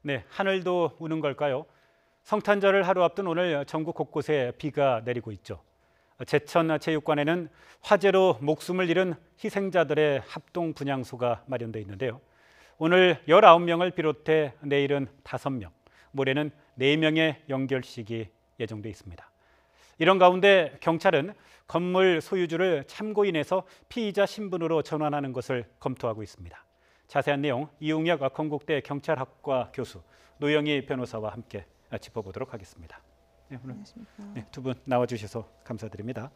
네, 하늘도 우는 걸까요? 성탄절을 하루 앞둔 오늘 전국 곳곳에 비가 내리고 있죠. 제천체육관에는 화재로 목숨을 잃은 희생자들의 합동 분향소가 마련되어 있는데요. 오늘 19명을 비롯해 내일은 5명, 모레는 4명의 영결식이 예정돼 있습니다. 이런 가운데 경찰은 건물 소유주를 참고인에서 피의자 신분으로 전환하는 것을 검토하고 있습니다. 자세한 내용 이웅혁 건국대 경찰학과 교수 노영희 변호사와 함께 짚어보도록 하겠습니다. 네, 오늘 두 분 나와주셔서 감사드립니다.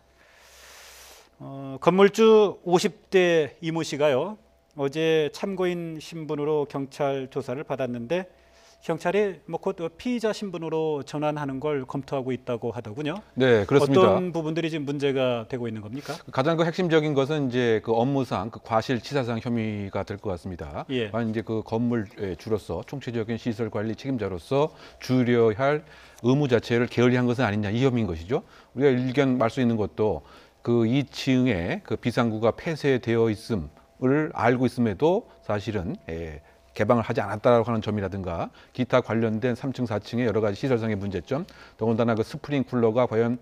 건물주 50대 이모 씨가요, 어제 참고인 신분으로 경찰 조사를 받았는데 경찰이 곧 피의자 신분으로 전환하는 걸 검토하고 있다고 하더군요. 네, 그렇습니다. 어떤 부분들이 지금 문제가 되고 있는 겁니까? 가장 핵심적인 것은 이제 그 업무상 과실치사상 혐의가 될 것 같습니다. 예. 이제 그 건물 주로서 총체적인 시설 관리 책임자로서 주려야 할 의무 자체를 게을리한 것은 아니냐, 이 혐의인 것이죠. 우리가 일견 알 수 있는 것도 그 2층에 그 비상구가 폐쇄되어 있음을 알고 있음에도 사실은 개방을 하지 않았다라고 하는 점이라든가 기타 관련된 3층, 4층의 여러 가지 시설상의 문제점, 더군다나 그 스프링쿨러가 과연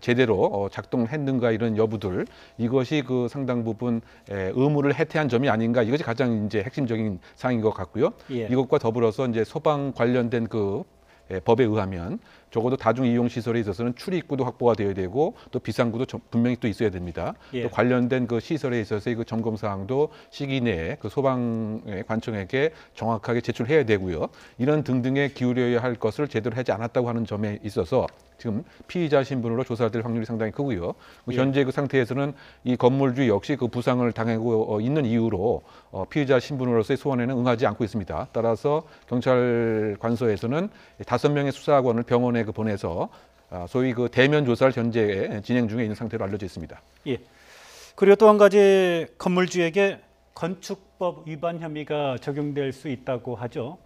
제대로 작동했는가, 이런 여부들, 이것이 그 상당 부분 의무를 해태한 점이 아닌가, 이것이 가장 이제 핵심적인 사항인 것 같고요. 예. 이것과 더불어서 이제 소방 관련된 그 법에 의하면 적어도 다중 이용 시설에 있어서는 출입구도 확보가 되어야 되고 또 비상구도 분명히 또 있어야 됩니다. 예. 또 관련된 그 시설에 있어서의 그 점검 사항도 시기 내에 그 소방 관청에게 정확하게 제출해야 되고요. 이런 등등에 기울여야 할 것을 제대로 하지 않았다고 하는 점에 있어서 지금 피의자 신분으로 조사될 확률이 상당히 크고요. 예. 현재 그 상태에서는 이 건물주 역시 그 부상을 당하고 있는 이유로 피의자 신분으로서의 소원에는 응하지 않고 있습니다. 따라서 경찰 관서에서는 5명의 수사관을 병원에 보내서 소위 그 대면 조사를 현재 진행 중에 있는 상태로 알려져 있습니다. 예. 그리고 또 한 가지 건물주에게 건축법 위반 혐의가 적용될 수 있다고 하죠.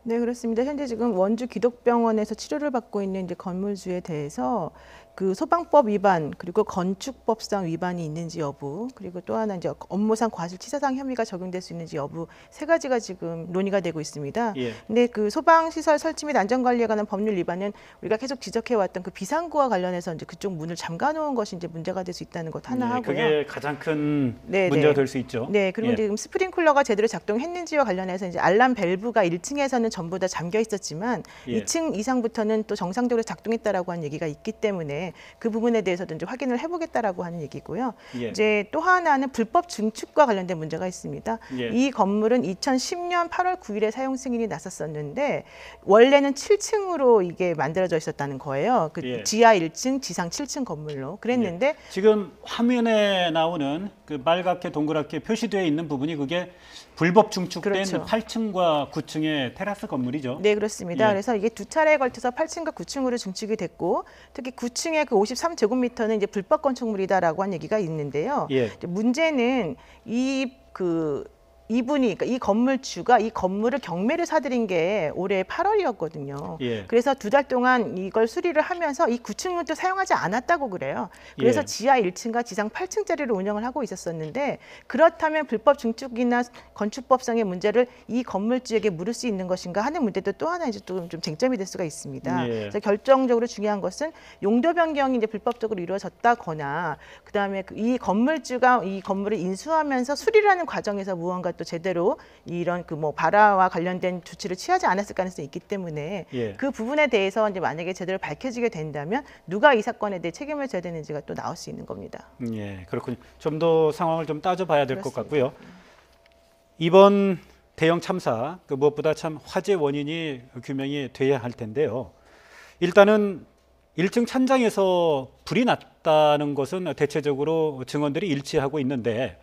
네, 그렇습니다. 현재 지금 원주 기독병원에서 치료를 받고 있는 이제 건물주에 대해서 그 소방법 위반, 그리고 건축법상 위반이 있는지 여부, 그리고 또 하나 이제 업무상 과실치사상 혐의가 적용될 수 있는지 여부, 3가지가 지금 논의가 되고 있습니다. 예. 근데 그 소방시설 설치 및 안전관리에 관한 법률 위반은 우리가 계속 지적해왔던 그 비상구와 관련해서 이제 그쪽 문을 잠가놓은 것이 이제 문제가 될 수 있다는 것 하나 하고요. 그게 가장 큰 문제가 될 수 있죠. 네, 그리고 예. 지금 스프링쿨러가 제대로 작동했는지와 관련해서 이제 알람 밸브가 1층에서는 전부 다 잠겨 있었지만 예. 2층 이상부터는 또 정상적으로 작동했다라고 하는 얘기가 있기 때문에 그 부분에 대해서도 이제 확인을 해보겠다라고 하는 얘기고요. 예. 이제 또 하나는 불법 증축과 관련된 문제가 있습니다. 예. 이 건물은 2010년 8월 9일에 사용 승인이 났었었는데 원래는 7층으로 이게 만들어져 있었다는 거예요. 그 예. 지하 1층, 지상 7층 건물로 그랬는데 지금 화면에 나오는 그 빨갛게 동그랗게 표시되어 있는 부분이 그게 불법 증축된 그렇죠. 8층과 9층의 테라스 건물이죠. 네, 그렇습니다. 예. 그래서 이게 2차례에 걸쳐서 8층과 9층으로 증축이 됐고 특히 9층의 그 53제곱미터는 이제 불법 건축물이다라고 한 얘기가 있는데요. 예. 이제 문제는 이분이, 그러니까 이 건물주가 이 건물을 경매를 사들인 게 올해 8월이었거든요. 예. 그래서 2달 동안 이걸 수리를 하면서 이 9층은 또 사용하지 않았다고 그래요. 그래서 예. 지하 1층과 지상 8층짜리를 운영을 하고 있었었는데 그렇다면 불법 증축이나 건축법상의 문제를 이 건물주에게 물을 수 있는 것인가 하는 문제도 또 하나 이제 좀 쟁점이 될 수가 있습니다. 예. 그래서 결정적으로 중요한 것은 용도 변경이 이제 불법적으로 이루어졌다거나 그다음에 이 건물주가 이 건물을 인수하면서 수리를 하는 과정에서 무언가 또 제대로 이런 그 뭐 발화와 관련된 조치를 취하지 않았을 가능성이 있기 때문에 예. 그 부분에 대해서 이제 만약에 제대로 밝혀지게 된다면 누가 이 사건에 대해 책임을 져야 되는지가 또 나올 수 있는 겁니다. 예, 그렇군요. 좀 더 상황을 좀 따져봐야 될 것 그렇습니다. 같고요. 이번 대형 참사, 그 무엇보다 참 화재 원인이 규명이 돼야 할 텐데요. 일단은 1층 찬장에서 불이 났다는 것은 대체적으로 증언들이 일치하고 있는데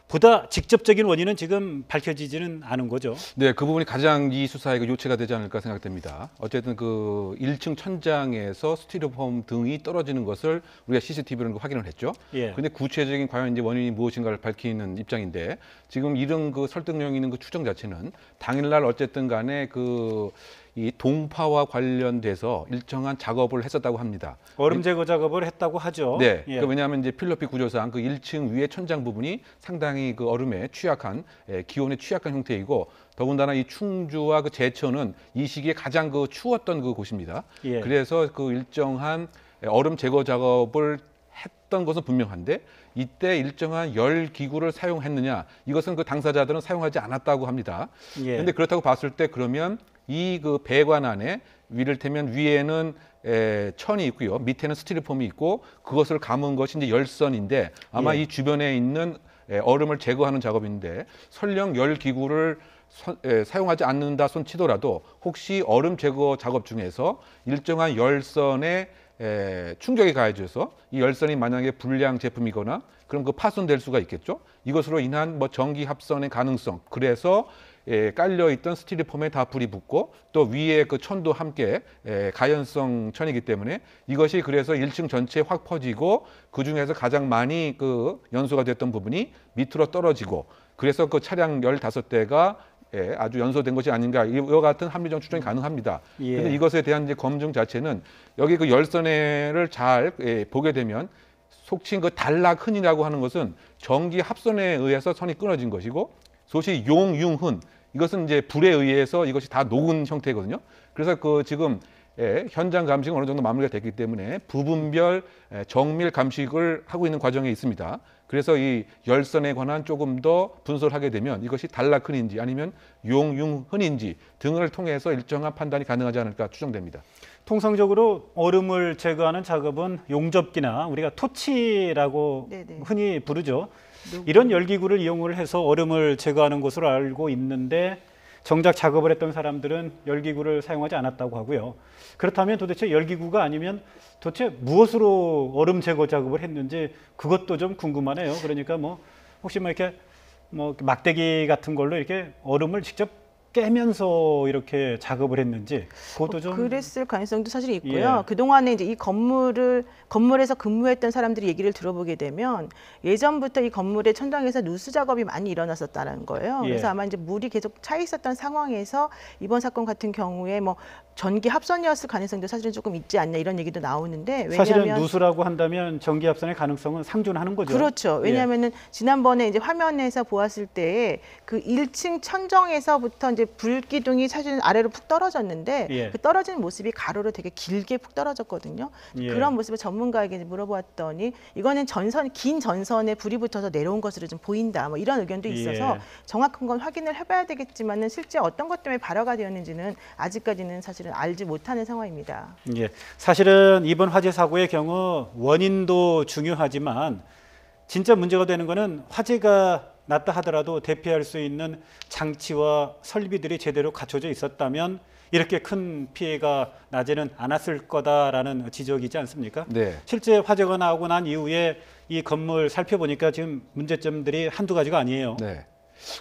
보다 직접적인 원인은 지금 밝혀지지는 않은 거죠. 네, 그 부분이 가장 이 수사의 그 요체가 되지 않을까 생각됩니다. 어쨌든 그 1층 천장에서 스티로폼 등이 떨어지는 것을 우리가 CCTV로 확인을 했죠. 예. 그런데 구체적인 과연 이제 원인이 무엇인가를 밝히는 입장인데 지금 이런 그 설득력 있는 그 추정 자체는 당일날 어쨌든 간에 이 동파와 관련돼서 일정한 작업을 했었다고 합니다. 얼음 제거 작업을 했다고 하죠. 네, 예. 왜냐하면 이제 필로피 구조상 그 1층 위에 천장 부분이 상당히 그 얼음에 취약한 기온에 취약한 형태이고 더군다나 이 충주와 그 제천은 이 시기에 가장 그 추웠던 그 곳입니다. 예. 그래서 그 일정한 얼음 제거 작업을 했던 것은 분명한데 이때 일정한 열 기구를 사용했느냐 이것은 그 당사자들은 사용하지 않았다고 합니다. 예. 그런데 그렇다고 봤을 때 그러면 이 그 배관 안에 이를테면 위에는 천이 있고요, 밑에는 스티로폼이 있고 그것을 감은 것이 이제 열선인데 아마 예. 이 주변에 있는 얼음을 제거하는 작업인데 설령 열 기구를 사용하지 않는다 손 치더라도 혹시 얼음 제거 작업 중에서 일정한 열선에 충격이 가해져서 이 열선이 만약에 불량 제품이거나 그럼 그 파손될 수가 있겠죠. 이것으로 인한 뭐 전기 합선의 가능성. 그래서 깔려 있던 스티로폼에 다 불이 붙고 또 위에 그 천도 함께 가연성 천이기 때문에 이것이 그래서 1층 전체에 확 퍼지고 그 중에서 가장 많이 그 연소가 됐던 부분이 밑으로 떨어지고 그래서 그 차량 15대가 아주 연소된 것이 아닌가 이와 같은 합리적 추정이 가능합니다. 그런데 예. 이것에 대한 이제 검증 자체는 여기 그 열선을 잘 보게 되면 속칭 그 단락흔이라고 하는 것은 전기 합선에 의해서 선이 끊어진 것이고 소위 용융흔 이것은 이제 불에 의해서 이것이 다 녹은 형태거든요. 그래서 그 지금 현장 감식은 어느 정도 마무리가 됐기 때문에 부분별 정밀 감식을 하고 있는 과정에 있습니다. 그래서 이 열선에 관한 조금 더 분석을 하게 되면 이것이 단락흔인지 아니면 용융흔인지 등을 통해서 일정한 판단이 가능하지 않을까 추정됩니다. 통상적으로 얼음을 제거하는 작업은 용접기나 우리가 토치라고 네네. 흔히 부르죠. 이런 열기구를 이용을 해서 얼음을 제거하는 것으로 알고 있는데 정작 작업을 했던 사람들은 열기구를 사용하지 않았다고 하고요. 그렇다면 도대체 열기구가 아니면 도대체 무엇으로 얼음 제거 작업을 했는지 그것도 좀 궁금하네요. 그러니까 뭐 혹시 뭐 이렇게 뭐 막대기 같은 걸로 이렇게 얼음을 직접 깨면서 이렇게 작업을 했는지 그것도 좀 그랬을 가능성도 사실 있고요. 예. 그동안에 이제 이 건물에서 근무했던 사람들이 얘기를 들어보게 되면 예전부터 이 건물의 천장에서 누수 작업이 많이 일어났었다는 거예요. 예. 그래서 아마 이제 물이 계속 차 있었던 상황에서 이번 사건 같은 경우에 뭐 전기 합선이었을 가능성도 사실은 조금 있지 않냐 이런 얘기도 나오는데 사실은 왜냐하면 누수라고 한다면 전기 합선의 가능성은 상존하는 거죠. 그렇죠. 왜냐하면은 지난번에 이제 화면에서 보았을 때 그 1층 천정에서부터 이제 불기둥이 사실은 아래로 푹 떨어졌는데 예. 그 떨어지는 모습이 가로로 되게 길게 푹 떨어졌거든요. 예. 그런 모습을 전문가에게 이제 물어보았더니 이거는 긴 전선에 불이 붙어서 내려온 것으로 좀 보인다. 뭐 이런 의견도 있어서 예. 정확한 건 확인을 해봐야 되겠지만은 실제 어떤 것 때문에 발화가 되었는지는 아직까지는 사실은 알지 못하는 상황입니다. 예, 사실은 이번 화재 사고의 경우 원인도 중요하지만 진짜 문제가 되는 거는 화재가 났다 하더라도 대피할 수 있는 장치와 설비들이 제대로 갖춰져 있었다면 이렇게 큰 피해가 나지는 않았을 거다라는 지적이지 않습니까? 네. 실제 화재가 나오고 난 이후에 이 건물 살펴보니까 지금 문제점들이 한두 가지가 아니에요. 네.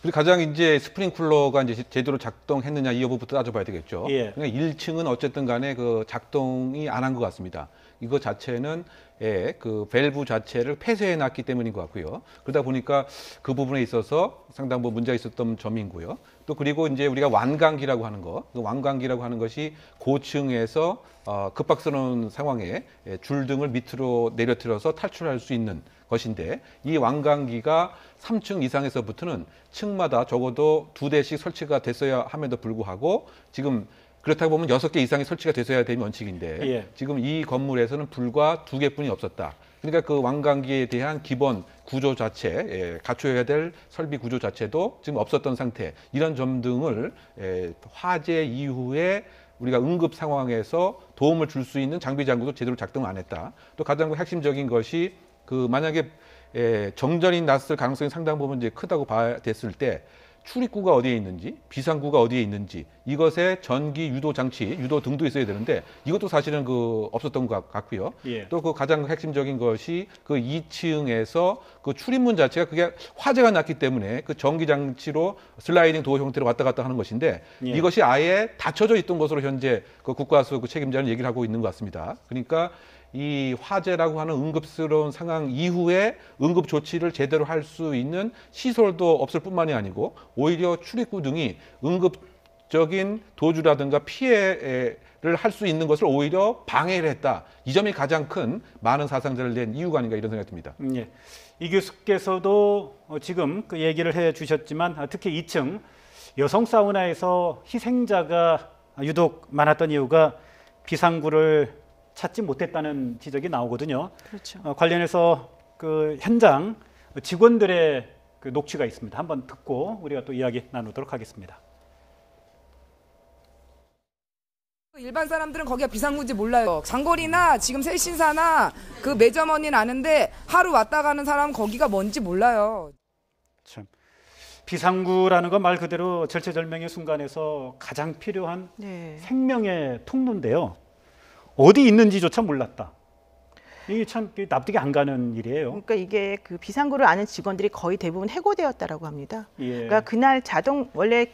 그리고 가장 이제 스프링쿨러가 이제 제대로 작동했느냐 이 여부부터 따져봐야 되겠죠. 예. 그러니까 1층은 어쨌든 간에 그 작동이 안 한 것 같습니다. 이거 자체는 그 밸브 자체를 폐쇄해 놨기 때문인 것 같고요. 그러다 보니까 그 부분에 있어서 상당 부분 문제가 있었던 점이고요. 또 그리고 이제 우리가 완강기라고 하는 거, 그 완강기라고 하는 것이 고층에서 급박스러운 상황에 줄등을 밑으로 내려뜨려서 탈출할 수 있는 것인데 이 완강기가 3층 이상에서부터는 층마다 적어도 2대씩 설치가 됐어야 함에도 불구하고 지금 그렇다고 보면 6개 이상이 설치가 됐어야 되는 원칙인데 예. 지금 이 건물에서는 불과 2개뿐이 없었다. 그러니까 그 완강기에 대한 기본 구조 자체, 갖춰야 될 설비 구조 자체도 지금 없었던 상태. 이런 점 등을 화재 이후에 우리가 응급 상황에서 도움을 줄 수 있는 장비 장구도 제대로 작동 안 했다. 또 가장 핵심적인 것이 그 만약에 정전이 났을 가능성이 상당 부분 이제 크다고 됐을 때 출입구가 어디에 있는지, 비상구가 어디에 있는지, 이것에 전기 유도 장치, 유도 등도 있어야 되는데 이것도 사실은 그 없었던 것 같고요. 예. 또 그 가장 핵심적인 것이 그 2층에서 그 출입문 자체가 그게 화재가 났기 때문에 그 전기 장치로 슬라이딩 도어 형태로 왔다 갔다 하는 것인데 예. 이것이 아예 닫혀져 있던 것으로 현재 그 국가수 그 책임자는 얘기를 하고 있는 것 같습니다. 그러니까 이 화재라고 하는 응급스러운 상황 이후에 응급 조치를 제대로 할 수 있는 시설도 없을 뿐만이 아니고 오히려 출입구 등이 응급적인 도주라든가 피해를 할 수 있는 것을 오히려 방해를 했다. 이 점이 가장 큰 많은 사상자를 낸 이유가 아닌가 이런 생각이 듭니다. 예. 이 교수께서도 지금 그 얘기를 해 주셨지만 특히 2층 여성 사우나에서 희생자가 유독 많았던 이유가 비상구를 찾지 못했다는 지적이 나오거든요. 그렇죠. 관련해서 그 현장 직원들의 그 녹취가 있습니다. 한번 듣고 우리가 또 이야기 나누도록 하겠습니다. 일반 사람들은 거기가 비상구인지 몰라요. 장거리나 지금 세신사나 그 매점원이는 아는데 하루 왔다 가는 사람은 거기가 뭔지 몰라요. 참 비상구라는 건 말 그대로 절체절명의 순간에서 가장 필요한 네. 생명의 통로인데요. 어디 있는지조차 몰랐다. 이게 참 납득이 안 가는 일이에요. 그러니까 이게 그 비상구를 아는 직원들이 거의 대부분 해고되었다라고 합니다. 예. 그러니까 그날 원래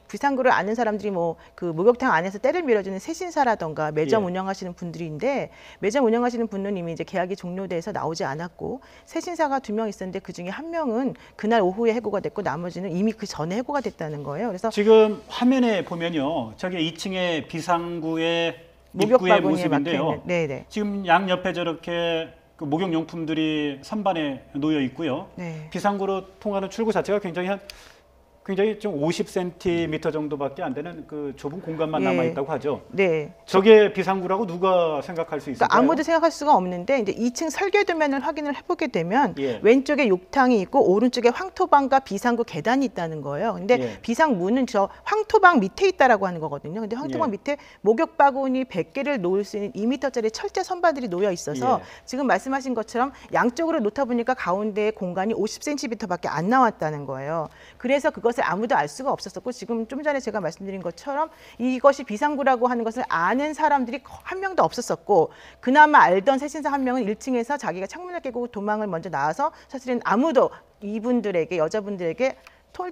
비상구를 아는 사람들이 뭐 그 목욕탕 안에서 때를 밀어주는 세신사라던가 매점 예. 운영하시는 분들인데, 매점 운영하시는 분은 이미 이제 계약이 종료돼서 나오지 않았고, 세신사가 2명 있었는데 그 중에 1명은 그날 오후에 해고가 됐고 나머지는 이미 그 전에 해고가 됐다는 거예요. 그래서 지금 화면에 보면요, 저기 2층에 비상구의 입구의 목욕바구니에 모습인데요. 막혀있는, 네네. 지금 양 옆에 저렇게 그 목욕용품들이 선반에 놓여 있고요. 네. 비상구로 통하는 출구 자체가 굉장히 좀 50cm 정도밖에 안 되는 그 좁은 공간만 예. 남아 있다고 하죠. 네. 저게 비상구라고 누가 생각할 수 있을까요? 그러니까 아무도 생각할 수가 없는데, 이제 2층 설계도면을 확인을 해보게 되면 예. 왼쪽에 욕탕이 있고 오른쪽에 황토방과 비상구 계단이 있다는 거예요. 근데 예. 비상문은 저 황토방 밑에 있다라고 하는 거거든요. 근데 황토방 예. 밑에 목욕 바구니 100개를 놓을 수 있는 2m짜리 철제 선반들이 놓여 있어서 예. 지금 말씀하신 것처럼 양쪽으로 놓다 보니까 가운데 공간이 50cm밖에 안 나왔다는 거예요. 그래서 그것을 아무도 알 수가 없었었고, 지금 좀 전에 제가 말씀드린 것처럼 이것이 비상구라고 하는 것을 아는 사람들이 한 명도 없었었고, 그나마 알던 세신사 한 명은 1층에서 자기가 창문을 깨고 도망을 먼저 나와서 사실은 아무도 이분들에게, 여자분들에게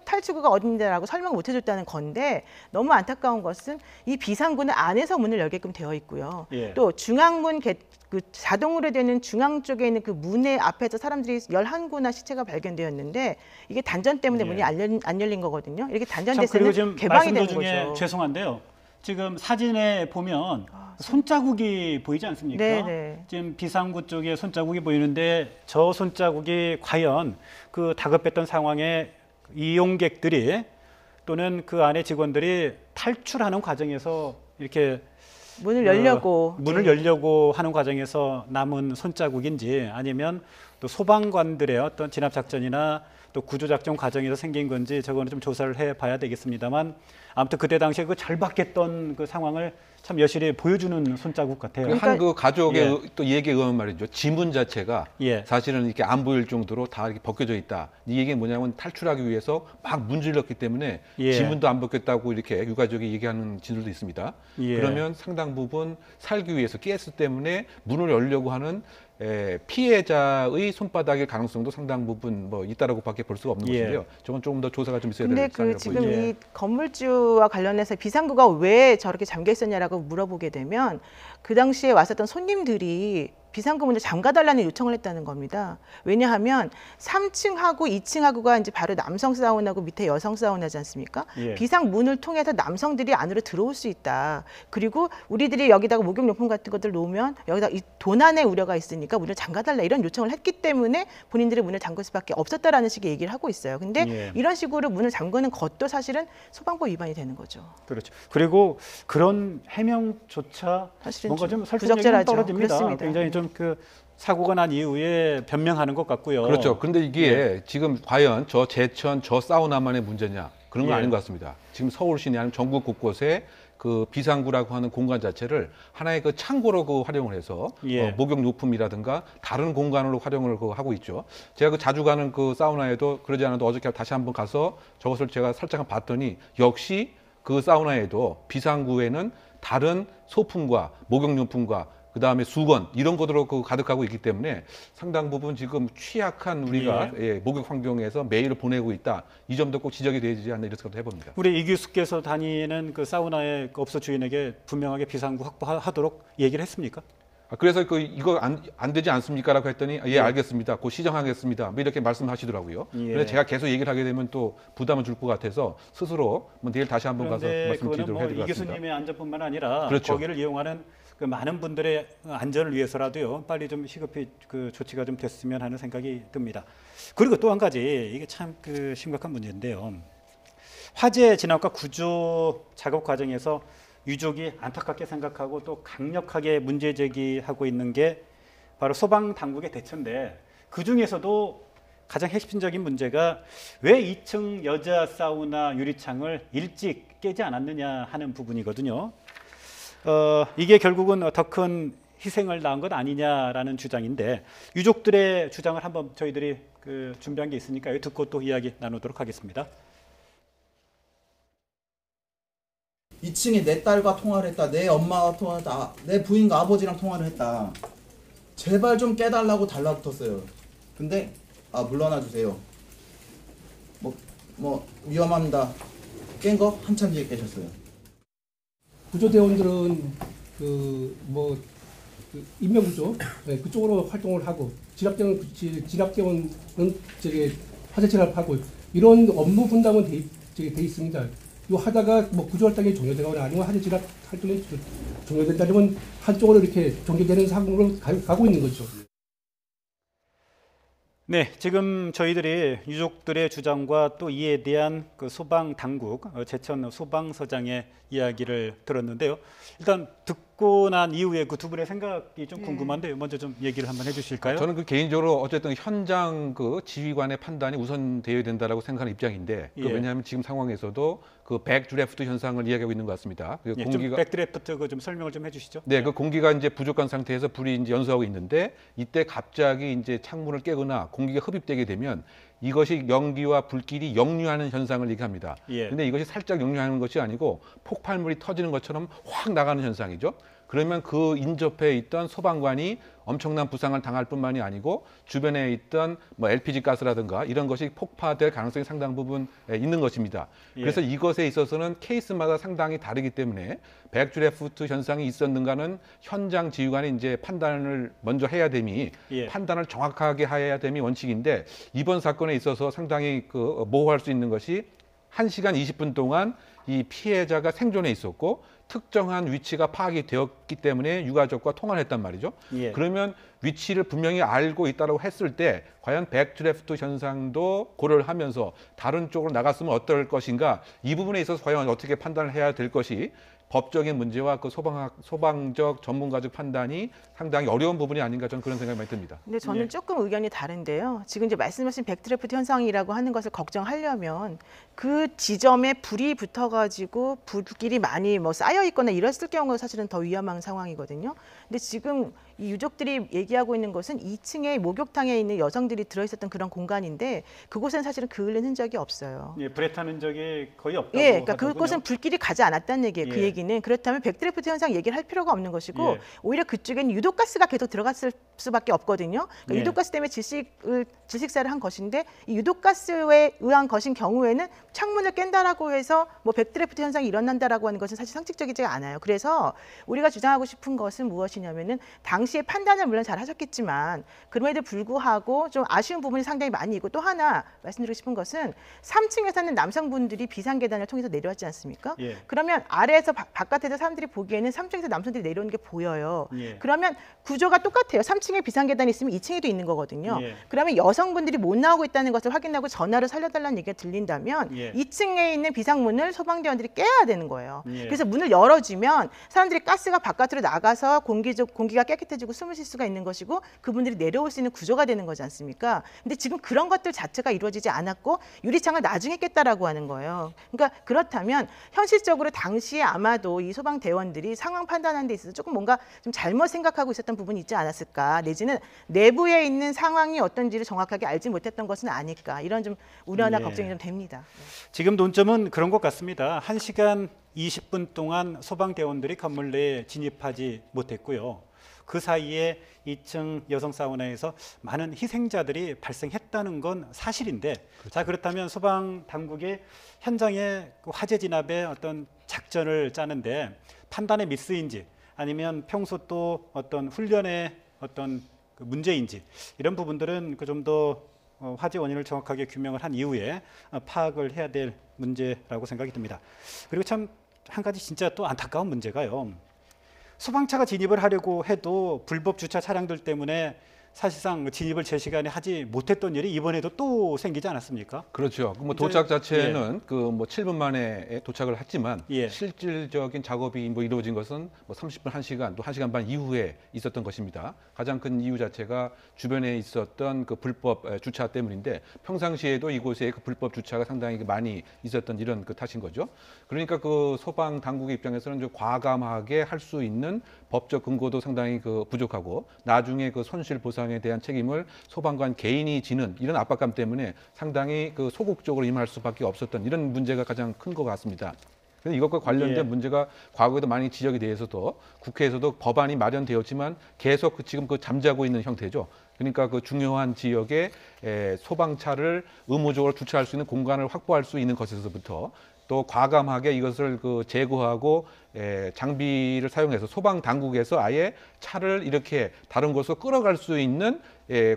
탈출구가 어딘지라고 설명 못 해줬다는 건데, 너무 안타까운 것은 이 비상구는 안에서 문을 열게끔 되어 있고요. 예. 또 중앙문 그 자동으로 되는 중앙 쪽에 있는 그 문의 앞에서 사람들이 11구나 시체가 발견되었는데, 이게 단전 때문에 예. 문이 안 열린 거거든요. 이렇게 참 그리고 단전됐으면 지금 개방이 말씀 되는 도중에 거죠. 죄송한데요. 지금 사진에 보면 손자국이 보이지 않습니까? 네네. 지금 비상구 쪽에 손자국이 보이는데, 저 손자국이 과연 그 다급했던 상황에 이용객들이 또는 그 안에 직원들이 탈출하는 과정에서 이렇게 문을 열려고 문을 네. 열려고 하는 과정에서 남은 손자국인지, 아니면 또 소방관들의 어떤 진압 작전이나 또 구조 작전 과정에서 생긴 건지, 저거는 좀 조사를 해봐야 되겠습니다만, 아무튼 그때 당시에 그 절박했던 그 상황을 참 여실히 보여주는 손자국 같아요. 그러니까- 한 그 가족의 예. 또 얘기에 의하면 말이죠. 지문 자체가 예. 사실은 이렇게 안 보일 정도로 다 이렇게 벗겨져 있다. 이 얘기는 뭐냐면 탈출하기 위해서 막 문질렀기 때문에 예. 지문도 안 벗겼다고 이렇게 유가족이 얘기하는 진술도 있습니다. 예. 그러면 상당 부분 살기 위해서 가스 때문에 문을 열려고 하는 피해자의 손바닥일 가능성도 상당 부분 뭐 있다라고밖에 볼 수가 없는 예. 것인데요. 저건 조금 더 조사가 좀 있어야 근데 될 그 사안이라고 지금 보입니다. 예. 이 건물주와 관련해서 비상구가 왜 저렇게 잠겨 있었냐라고 물어보게 되면, 그 당시에 왔었던 손님들이 비상구 문을 잠가달라는 요청을 했다는 겁니다. 왜냐하면 3층하고 2층하고가 이제 바로 남성 사우나고 밑에 여성 사우나지 않습니까? 예. 비상 문을 통해서 남성들이 안으로 들어올 수 있다. 그리고 우리들이 여기다가 목욕용품 같은 것들 놓으면 여기다 이 도난의 우려가 있으니까 문을 잠가달라, 이런 요청을 했기 때문에 본인들이 문을 잠글 수밖에 없었다라는 식의 얘기를 하고 있어요. 근데 예. 이런 식으로 문을 잠그는 것도 사실은 소방법 위반이 되는 거죠. 그렇죠. 그리고 그런 해명조차 사실은 뭔가 좀 설득력이 부적절하죠. 떨어집니다. 그렇습니다. 굉장히 좀 그 사고가 난 이후에 변명하는 것 같고요. 그렇죠. 그런데 이게 예. 지금 과연 저 제천, 저 사우나만의 문제냐? 그런 건 예. 아닌 것 같습니다. 지금 서울 시내 아니면 전국 곳곳에 그 비상구라고 하는 공간 자체를 하나의 그 창고로 그 활용을 해서 예. 목욕용품이라든가 다른 공간으로 활용을 그 하고 있죠. 제가 그 자주 가는 그 사우나에도 그러지 않아도 어저께 다시 한번 가서 저것을 제가 살짝 봤더니, 역시 그 사우나에도 비상구에는 다른 소품과 목욕용품과 그 다음에 수건 이런 것으로 그 가득하고 있기 때문에 상당 부분 지금 취약한 우리가 목욕 환경에서 매일 보내고 있다. 이 점도 꼭 지적이 되지 않나 이런 생각도 해봅니다. 우리 이 교수께서 다니는 그 사우나의 그 업소 주인에게 분명하게 비상구 확보하도록 얘기를 했습니까? 그래서 이거 안 되지 않습니까라고 했더니 예 알겠습니다. 곧 시정하겠습니다. 뭐 이렇게 말씀하시더라고요. 예. 그래서 제가 계속 얘기를 하게 되면 또 부담을 줄 것 같아서 스스로 뭐 내일 다시 한번 가서 그런데 말씀드리도록 그거는 해야 뭐 될 이 것 같습니다. 교수님의 안전뿐만 아니라 그렇죠. 거기를 이용하는 그 많은 분들의 안전을 위해서라도요, 빨리 좀 시급히 그 조치가 좀 됐으면 하는 생각이 듭니다. 그리고 또 한 가지, 이게 참 그 심각한 문제인데요. 화재 진압과 구조 작업 과정에서 유족이 안타깝게 생각하고 또 강력하게 문제 제기하고 있는 게 바로 소방 당국의 대처인데, 그 중에서도 가장 핵심적인 문제가 왜 2층 여자 사우나 유리창을 일찍 깨지 않았느냐 하는 부분이거든요. 이게 결국은 더 큰 희생을 낳은 것 아니냐라는 주장인데, 유족들의 주장을 한번 저희들이 준비한 게 있으니까요. 듣고 또 이야기 나누도록 하겠습니다. 2층에 내 딸과 통화를 했다. 내 엄마와 통화를 했다. 내 부인과 아버지랑 통화를 했다. 제발 좀 깨달라고 달라붙었어요. 근데 물러나 주세요. 위험합니다. 깬 거 한참 뒤에 깨셨어요. 구조대원들은 인명구조 그쪽으로 활동을 하고, 진압대원은 화재 진압하고, 이런 업무 분담은 돼 있습니다. 이 하다가 구조 활동이 종료되거나 아니면 화재 진압 활동이 종료된다면 한쪽으로 이렇게 종료되는 상황으로 가고 있는 거죠. 네, 지금 저희들이 유족들의 주장과 또 이에 대한 소방 당국, 제천 소방서장의 이야기를 들었는데요. 일단 듣고 난 이후에 그 두 분의 생각이 좀 궁금한데요. 먼저 좀 얘기를 한번 해주실까요? 저는 개인적으로 어쨌든 현장 지휘관의 판단이 우선되어야 된다라고 생각하는 입장인데, 예. 왜냐하면 지금 상황에서도 백드래프트 현상을 이야기하고 있는 것 같습니다. 예, 좀 백드래프트 좀 설명을 좀 해주시죠. 네, 그 공기가 이제 부족한 상태에서 불이 이제 연소하고 있는데, 이때 갑자기 이제 창문을 깨거나 공기가 흡입되게 되면 이것이 연기와 불길이 역류하는 현상을 얘기합니다. 예. 근데 이것이 살짝 역류하는 것이 아니고 폭발물이 터지는 것처럼 확 나가는 현상이죠. 그러면 그 인접해 있던 소방관이 엄청난 부상을 당할 뿐만이 아니고 주변에 있던 LPG 가스라든가 이런 것이 폭파될 가능성이 상당 부분 있는 것입니다. 예. 그래서 이것에 있어서는 케이스마다 상당히 다르기 때문에 백드래프트 현상이 있었는가는 현장 지휘관이 이제 판단을 먼저 해야 됨이, 예. 판단을 정확하게 해야 됨이 원칙인데, 이번 사건에 있어서 상당히 모호할 수 있는 것이 1시간 20분 동안 이 피해자가 생존해 있었고 특정한 위치가 파악이 되었기 때문에 유가족과 통화를 했단 말이죠. 예. 그러면 위치를 분명히 알고 있다고 했을 때 과연 백드래프트 현상도 고려를 하면서 다른 쪽으로 나갔으면 어떨 것인가, 이 부분에 있어서 과연 어떻게 판단을 해야 될 것이 법적인 문제와 소방적 전문가적 판단이 상당히 어려운 부분이 아닌가, 저는 그런 생각이 많이 듭니다. 근데 저는 조금 의견이 다른데요. 지금 이제 말씀하신 백드래프트 현상이라고 하는 것을 걱정하려면 그 지점에 불이 붙어가지고 불길이 많이 쌓여 있거나 이랬을 경우가 사실은 더 위험한 상황이거든요. 근데 지금 이 유족들이 얘기하고 있는 것은 2층에 목욕탕에 있는 여성들이 들어있었던 그런 공간인데, 그곳은 사실은 그을린 흔적이 없어요. 예, 불에 타는 적이 거의 없다고. 예, 그러니까 하더군요. 그곳은 불길이 가지 않았다는 얘기예요. 그 예. 얘기는 그렇다면 백드래프트 현상 얘기를 할 필요가 없는 것이고, 예. 오히려 그쪽에는 유독가스가 계속 들어갔을 수밖에 없거든요. 그러니까 예. 유독가스 때문에 질식사를 한 것인데, 이 유독가스에 의한 것인 경우에는 창문을 깬다라고 해서 백드래프트 현상이 일어난다라고 하는 것은 사실 상식적이지 않아요. 그래서 우리가 주장하고 싶은 것은 무엇이냐면은, 당시에 판단을 물론 잘 하셨겠지만 그럼에도 불구하고 좀 아쉬운 부분이 상당히 많이 있고, 또 하나 말씀드리고 싶은 것은 3층에 사는 남성분들이 비상계단을 통해서 내려왔지 않습니까? 예. 그러면 아래에서 바깥에서 사람들이 보기에는 3층에서 남성들이 내려오는 게 보여요. 예. 그러면 구조가 똑같아요. 3층에 비상계단이 있으면 2층에도 있는 거거든요. 예. 그러면 여성분들이 못 나오고 있다는 것을 확인하고 전화로 살려달라는 얘기가 들린다면 예. 2층에 있는 비상문을 소방대원들이 깨야 되는 거예요. 예. 그래서 문을 열어주면 사람들이 가스가 바깥으로 나가서 공기가 깨끗해지고 숨을 쉴 수가 있는 것이고, 그분들이 내려올 수 있는 구조가 되는 거지 않습니까? 근데 지금 그런 것들 자체가 이루어지지 않았고 유리창을 나중에 깼다라고 하는 거예요. 그러니까 그렇다면 현실적으로 당시에 아마도 이 소방대원들이 상황 판단하는 데 있어서 조금 뭔가 좀 잘못 생각하고 있었던 부분이 있지 않았을까, 내지는 내부에 있는 상황이 어떤지를 정확하게 알지 못했던 것은 아닐까, 이런 좀 우려나 예. 걱정이 좀 됩니다. 지금 논점은 그런 것 같습니다. 1시간 20분 동안 소방대원들이 건물 내에 진입하지 못했고요. 그 사이에 2층 여성 사우나에서 많은 희생자들이 발생했다는 건 사실인데, 그렇죠. 자, 그렇다면 소방 당국이 현장에 화재 진압의 어떤 작전을 짜는데 판단의 미스인지, 아니면 평소 또 어떤 훈련의 어떤 문제인지, 이런 부분들은 좀 더 화재 원인을 정확하게 규명을 한 이후에 파악을 해야 될 문제라고 생각이 듭니다. 그리고 참 한 가지 진짜 또 안타까운 문제가요. 소방차가 진입을 하려고 해도 불법 주차 차량들 때문에 사실상 진입을 제 시간에 하지 못했던 일이 이번에도 또 생기지 않았습니까? 그렇죠. 뭐 이제- 도착 자체는 그 뭐 7분 만에 도착을 했지만 예. 실질적인 작업이 뭐 이루어진 것은 뭐 30분, 1시간, 또 1시간 반 이후에 있었던 것입니다. 가장 큰 이유 자체가 주변에 있었던 그 불법 주차 때문인데 평상시에도 이곳에 그 불법 주차가 상당히 많이 있었던 이런 그 탓인 거죠. 그러니까 그 소방 당국의 입장에서는 좀 과감하게 할 수 있는 법적 근거도 상당히 그 부족하고 나중에 그 손실 보상에 대한 책임을 소방관 개인이 지는 이런 압박감 때문에 상당히 그 소극적으로 임할 수밖에 없었던 이런 문제가 가장 큰 것 같습니다. 그래서 이것과 관련된 예. 문제가 과거에도 많이 지적이 돼서도 국회에서도 법안이 마련되었지만 계속 지금 그 잠자고 있는 형태죠. 그러니까 그 중요한 지역에 소방차를 의무적으로 주차할 수 있는 공간을 확보할 수 있는 것에서부터 또 과감하게 이것을 그 제거하고 장비를 사용해서 소방 당국에서 아예 차를 이렇게 다른 곳으로 끌어갈 수 있는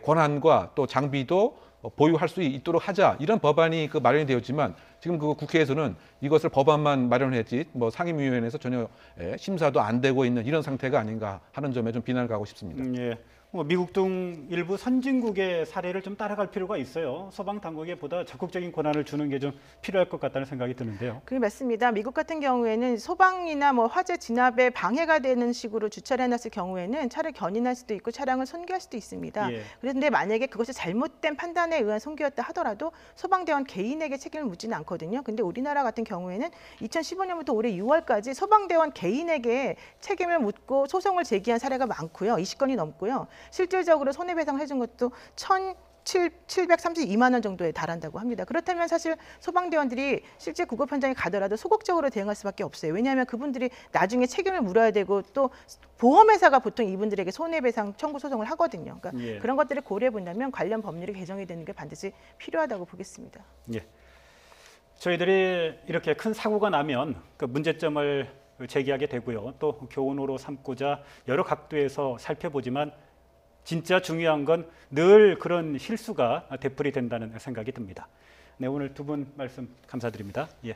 권한과 또 장비도 보유할 수 있도록 하자 이런 법안이 그 마련이 되었지만 지금 그 국회에서는 이것을 법안만 마련했지 뭐 상임위원회에서 전혀 심사도 안 되고 있는 이런 상태가 아닌가 하는 점에 좀 비난을 가고 싶습니다. 예. 뭐 미국 등 일부 선진국의 사례를 좀 따라갈 필요가 있어요. 소방 당국에 보다 적극적인 권한을 주는 게 좀 필요할 것 같다는 생각이 드는데요. 그게 맞습니다. 미국 같은 경우에는 소방이나 뭐 화재 진압에 방해가 되는 식으로 주차를 해놨을 경우에는 차를 견인할 수도 있고 차량을 손괴할 수도 있습니다. 예. 그런데 만약에 그것이 잘못된 판단에 의한 손괴였다 하더라도 소방대원 개인에게 책임을 묻지는 않거든요. 근데 우리나라 같은 경우에는 2015년부터 올해 6월까지 소방대원 개인에게 책임을 묻고 소송을 제기한 사례가 많고요. 20건이 넘고요. 실질적으로 손해배상을 해준 것도 732만 원 정도에 달한다고 합니다. 그렇다면 사실 소방대원들이 실제 구급 현장에 가더라도 소극적으로 대응할 수밖에 없어요. 왜냐하면 그분들이 나중에 책임을 물어야 되고 또 보험회사가 보통 이분들에게 손해배상 청구 소송을 하거든요. 그러니까 예. 그런 것들을 고려해 본다면 관련 법률이 개정이 되는 게 반드시 필요하다고 보겠습니다. 예. 저희들이 이렇게 큰 사고가 나면 그 문제점을 제기하게 되고요. 또 교훈으로 삼고자 여러 각도에서 살펴보지만 진짜 중요한 건 늘 그런 실수가 되풀이 된다는 생각이 듭니다. 네, 오늘 두 분 말씀 감사드립니다. 예.